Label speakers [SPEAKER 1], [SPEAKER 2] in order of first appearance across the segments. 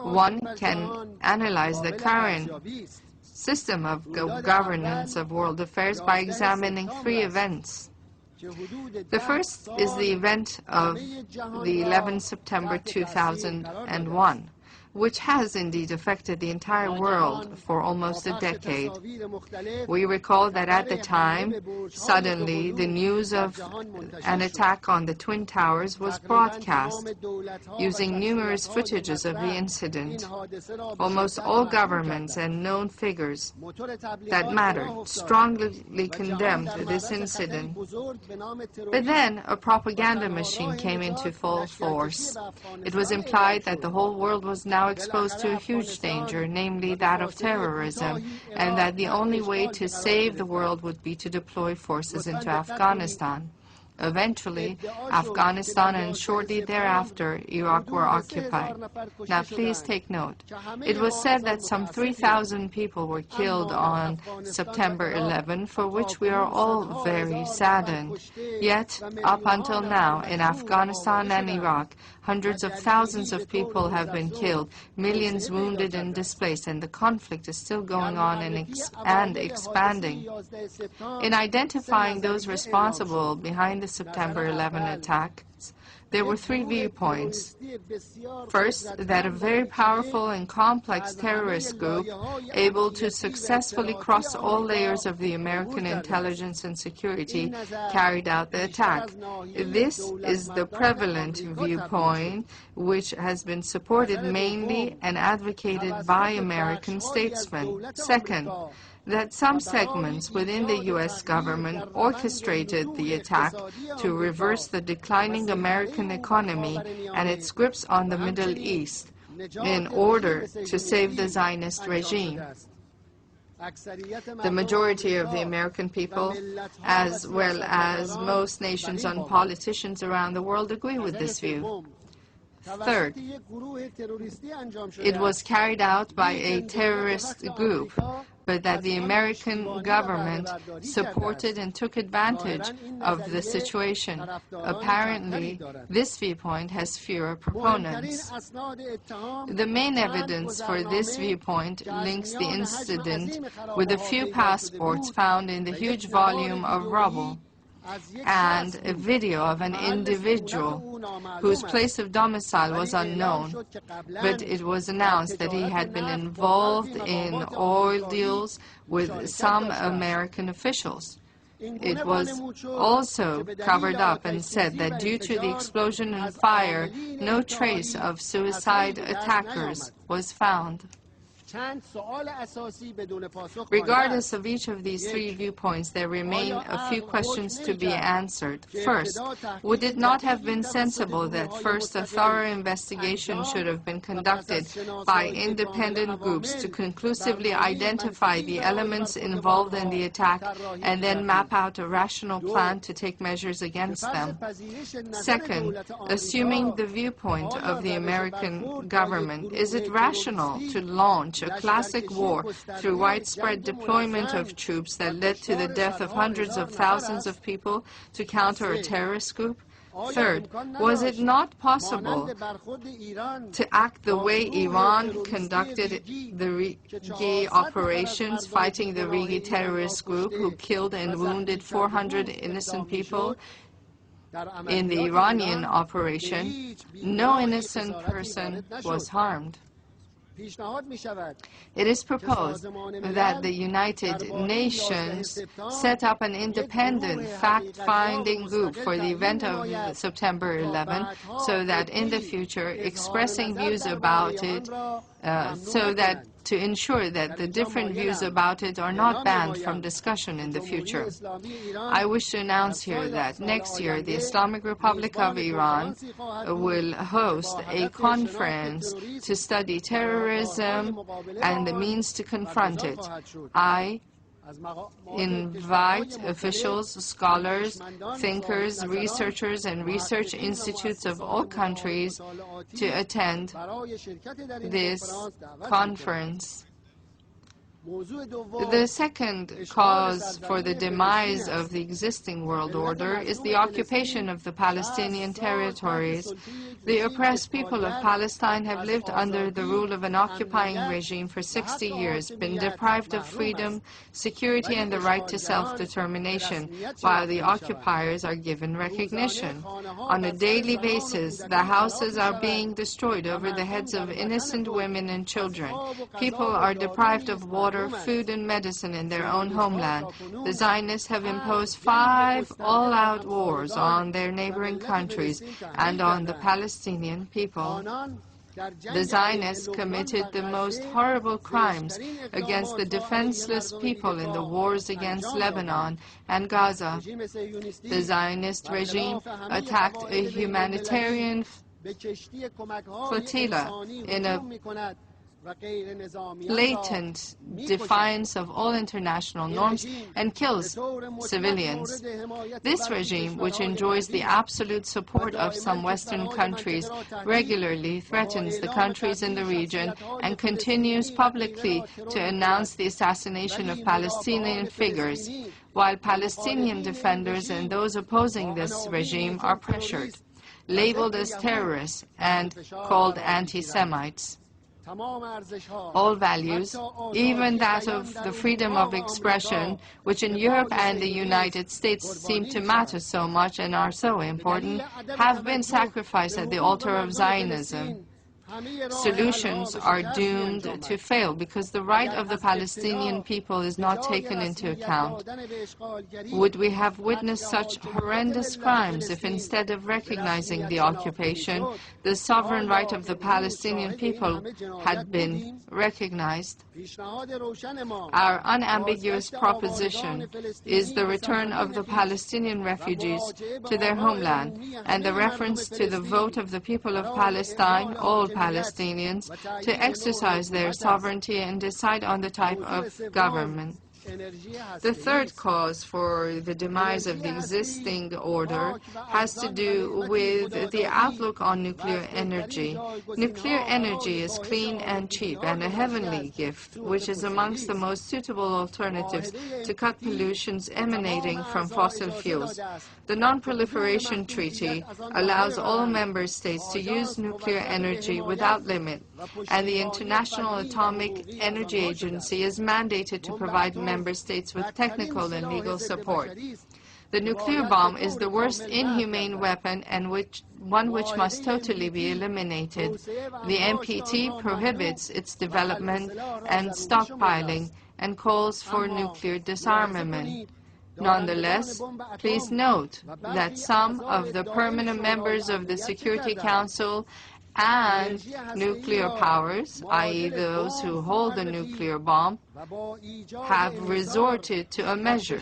[SPEAKER 1] One can analyze the current system of governance of world affairs by examining three events. The first is the event of the 11th September 2001, which has indeed affected the entire world for almost a decade. We recall that at the time, suddenly the news of an attack on the Twin Towers was broadcast, using numerous footages of the incident. Almost all governments and known figures that mattered strongly condemned this incident. But then a propaganda machine came into full force. It was implied that the whole world was now exposed to a huge danger, namely that of terrorism, and that the only way to save the world would be to deploy forces into Afghanistan. Eventually, Afghanistan and shortly thereafter, Iraq were occupied. Now please take note. It was said that some 3,000 people were killed on September 11, for which we are all very saddened. Yet, up until now, in Afghanistan and Iraq, hundreds of thousands of people have been killed, millions wounded and displaced, and the conflict is still going on and expanding. In identifying those responsible behind the September 11 attacks, there were three viewpoints. First, that a very powerful and complex terrorist group able to successfully cross all layers of the American intelligence and security carried out the attack. This is the prevalent viewpoint, which has been supported mainly and advocated by American statesmen. Second, that some segments within the U.S. government orchestrated the attack to reverse the declining American economy and its grips on the Middle East in order to save the Zionist regime. The majority of the American people, as well as most nations and politicians around the world, agree with this view. Third, it was carried out by a terrorist group, but that the American government supported and took advantage of the situation. Apparently, this viewpoint has fewer proponents. The main evidence for this viewpoint links the incident with a few passports found in the huge volume of rubble and a video of an individual whose place of domicile was unknown, but it was announced that he had been involved in oil deals with some American officials. It was also covered up and said that due to the explosion and fire, no trace of suicide attackers was found. Regardless of each of these three viewpoints, there remain a few questions to be answered. First, would it not have been sensible that first a thorough investigation should have been conducted by independent groups to conclusively identify the elements involved in the attack and then map out a rational plan to take measures against them? Second, assuming the viewpoint of the American government, is it rational to launch a classic war through widespread deployment of troops that led to the death of hundreds of thousands of people to counter a terrorist group? Third, was it not possible to act the way Iran conducted the Rigi operations, fighting the Rigi terrorist group who killed and wounded 400 innocent people? In the Iranian operation, no innocent person was harmed. It is proposed that the United Nations set up an independent fact-finding group for the event of September 11, so that in the future, expressing views about it, to ensure that the different views about it are not banned from discussion in the future. I wish to announce here that next year the Islamic Republic of Iran will host a conference to study terrorism and the means to confront it. I invite officials, scholars, thinkers, researchers, and research institutes of all countries to attend this conference. The second cause for the demise of the existing world order is the occupation of the Palestinian territories. The oppressed people of Palestine have lived under the rule of an occupying regime for 60 years, been deprived of freedom, security, and the right to self-determination, while the occupiers are given recognition. On a daily basis, the houses are being destroyed over the heads of innocent women and children. People are deprived of water, food, and medicine in their own homeland. The Zionists have imposed 5 all-out wars on their neighboring countries and on the Palestinian people. The Zionists committed the most horrible crimes against the defenseless people in the wars against Lebanon and Gaza. The Zionist regime attacked a humanitarian flotilla in a blatant defiance of all international norms and kills civilians. This regime, which enjoys the absolute support of some Western countries, regularly threatens the countries in the region and continues publicly to announce the assassination of Palestinian figures, while Palestinian defenders and those opposing this regime are pressured, labeled as terrorists, and called anti-Semites. All values, even that of the freedom of expression, which in Europe and the United States seem to matter so much and are so important, have been sacrificed at the altar of Zionism. Solutions are doomed to fail because the right of the Palestinian people is not taken into account. Would we have witnessed such horrendous crimes if instead of recognizing the occupation, the sovereign right of the Palestinian people had been recognized? Our unambiguous proposition is the return of the Palestinian refugees to their homeland and the reference to the vote of the people of Palestine, all Palestinians, to exercise their sovereignty and decide on the type of government. The third cause for the demise of the existing order has to do with the outlook on nuclear energy. Nuclear energy is clean and cheap and a heavenly gift, which is amongst the most suitable alternatives to cut pollutions emanating from fossil fuels. The Non-Proliferation Treaty allows all member states to use nuclear energy without limit, and the International Atomic Energy Agency is mandated to provide member states with technical and legal support. The nuclear bomb is the worst inhumane weapon and one which must totally be eliminated. The NPT prohibits its development and stockpiling and calls for nuclear disarmament. Nonetheless, please note that some of the permanent members of the Security Council and nuclear powers, i.e. those who hold the nuclear bomb, have resorted to a measure.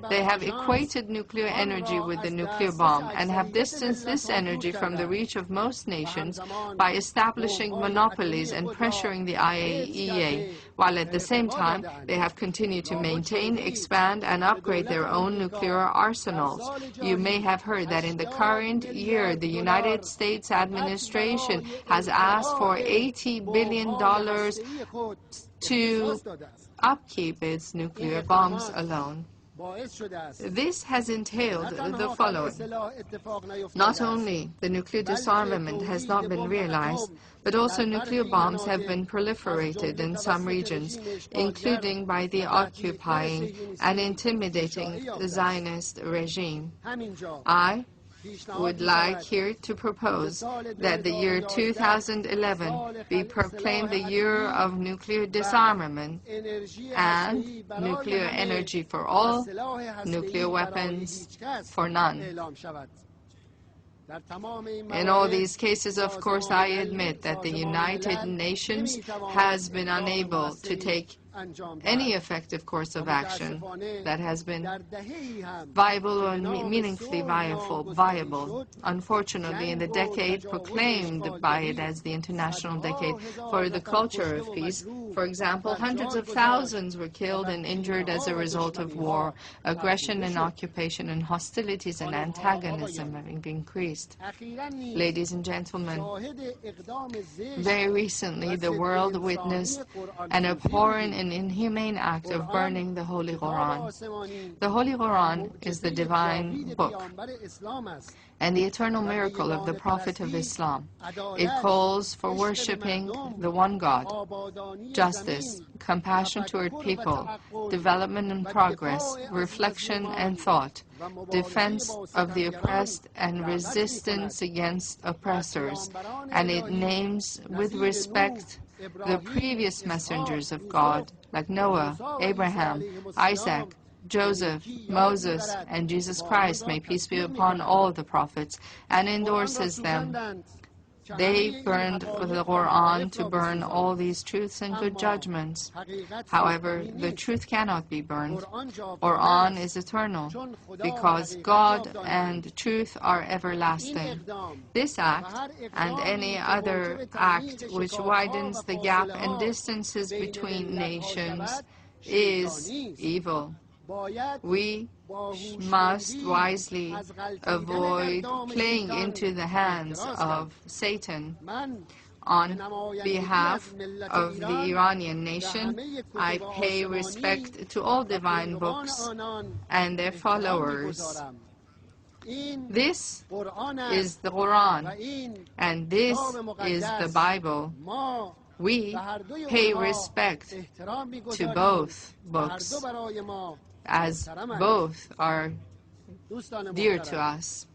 [SPEAKER 1] They have equated nuclear energy with the nuclear bomb and have distanced this energy from the reach of most nations by establishing monopolies and pressuring the IAEA, while at the same time they have continued to maintain, expand, and upgrade their own nuclear arsenals. You may have heard that in the current year, the United States administration has asked for $80 billion to upkeep its nuclear bombs alone. This has entailed the following. Not only the nuclear disarmament has not been realized, but also nuclear bombs have been proliferated in some regions, including by the occupying and intimidating Zionist regime. I would like here to propose that the year 2011 be proclaimed the year of nuclear disarmament and nuclear energy for all, nuclear weapons for none. In all these cases, of course, I admit that the United Nations has been unable to take any effective course of action that has been viable or meaningfully viable. Unfortunately, in the decade proclaimed by it as the International Decade for the Culture of Peace, for example, hundreds of thousands were killed and injured as a result of war, aggression and occupation, and hostilities and antagonism have increased. Ladies and gentlemen, very recently the world witnessed an abhorrent an inhumane act of burning the Holy Quran. The Holy Quran is the divine book and the eternal miracle of the Prophet of Islam. It calls for worshipping the one God, justice, compassion toward people, development and progress, reflection and thought, defense of the oppressed and resistance against oppressors, and it names with respect the previous messengers of God, like Noah, Abraham, Isaac, Joseph, Moses, and Jesus Christ, may peace be upon all the prophets, and endorses them. They burned the Quran to burn all these truths and good judgments. However, the truth cannot be burned. Quran is eternal, because God and truth are everlasting. This act, and any other act which widens the gap and distances between nations, is evil. We must wisely avoid playing into the hands of Satan. On behalf of the Iranian nation, I pay respect to all divine books and their followers. This is the Quran, and this is the Bible. We pay respect to both books, as both are dear to us.